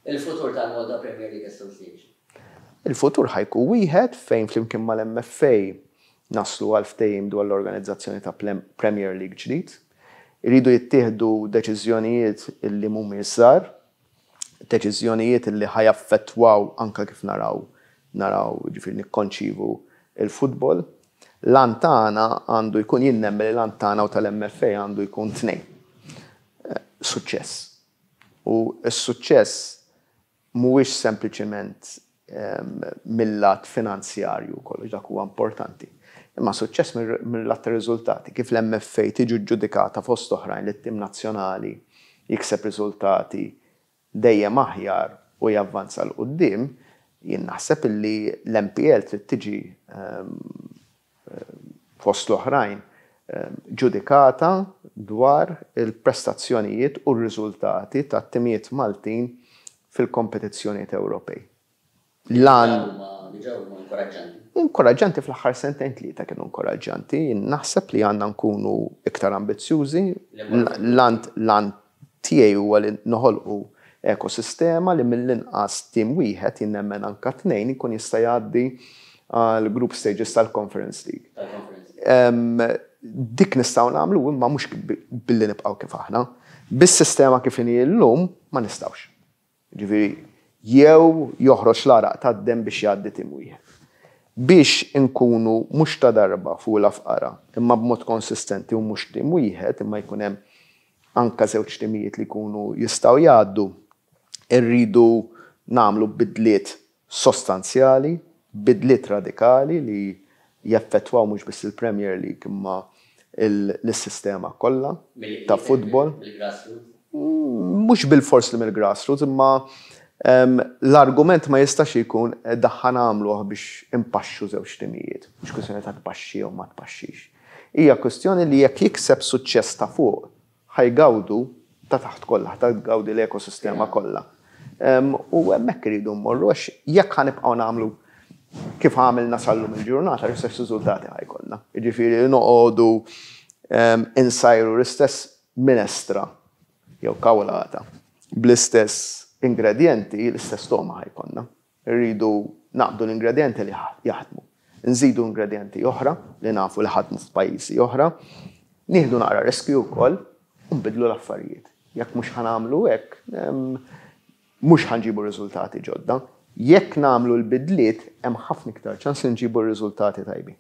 Il-futur tal-Malta Premier League Association. Il-futur ħajku wieħed fejn flimkien mal-MFA naslu għal ftehim dwar l-organizzazzjoni ta' Premier League ġdid. Iridu jittieħdu deċiżjonijiet illi mhumiex żgħar, deċiżjonijiet illi ħajaffettwaw anke kif naraw ġifieri nikkonċivu il-futbol. L-antana għandu jkun jinnemmen l-antana u tal-MFA għandu jkun tnejn. Suċċess. U s-suċċess mhuwiex sempliċement mill-lat finanzjarju kollox dak huwa importanti. Imma suċċess mill-lat ta' riżultati. Kif l-MFA tiġi ġġudikata fost oħrajn li t-tim nazzjonali jikseb riżultati dejjem aħjar u javvanza l qudiem, jien naħseb illi l-MPL trid tiġi fost l-oħrajn ġudikata dwar il-prestazzjonijiet u r-riżultati tat-timijiet Maltin fil-kompetizzjonijiet Ewropej. Diġà huma inkoraġġanti. Inkoraġġanti fl-aħħar sentejn tlieta kienu inkoraġġanti. Naħseb li għandna nkunu iktar ambizzjużi. L-ant tiegħi huwa li noħolqu ekosistema li mill-inqas tim wieħed jinnemmen anke tnejn ikun jista' jgħaddi għal group stages tal-Conference League. Dik nistgħu nagħmlu imma mhux billi nibqgħu kif aħna. Bis-sistema kif inhi llum ma nistgħux. Ġifieri jew joħroġ l-araq tad-dem biex jgħaddi tim wieħed. Biex inkunu mhux ta' darba fuq l-afqara, imma b'mod konsistenti u mhux tim wieħed, imma jkun hemm anke żewġ timijiet li jkunu jistgħu jgħaddu, irridu nagħmlu bidliet sostanzjali, bidliet radikali li jaffettwaw mhux biss il-Premier League imma l-sistema kollha ta' futbol. Mhux bil-fors li mill-grassroots, imma l-argument ma jistax ikun daħħan għamluh biex impaxxu żewġ timijiet. Mhux kwestjoni ta' tpaxxi jew ma tpaxxix. Hija kwestjoni li jekk jikseb suċċess ta' fuq ħajgawdu ta' taħt kollha, ħajgawdi l-ekosistema kollha. U hemmhekk iridu mmorru għax jekk ħanibqgħu nagħmlu kif għamilna sallum il-ġurnata, l-istess riżultati ħajkollna. Jiġifieri noqogħdu insajru l-istess minestra jew kawlata bl-istess ingredienti, l-istess toma ħajkonna. Irridu naqbdu l-ingredienti li jaħdmu. Nżidu ingredienti oħra li nafu li ħadmu f'pajjiżi oħra, nieħdu naqra riskju wkoll u nbidlu l-affarijiet. Jekk mhux ħanamlu hekk, mhux ħanġibu riżultati ġodda. Jekk nagħmlu l-bidliet, hemm ħafna iktar ċans li nġibu r-riżultati tajbin.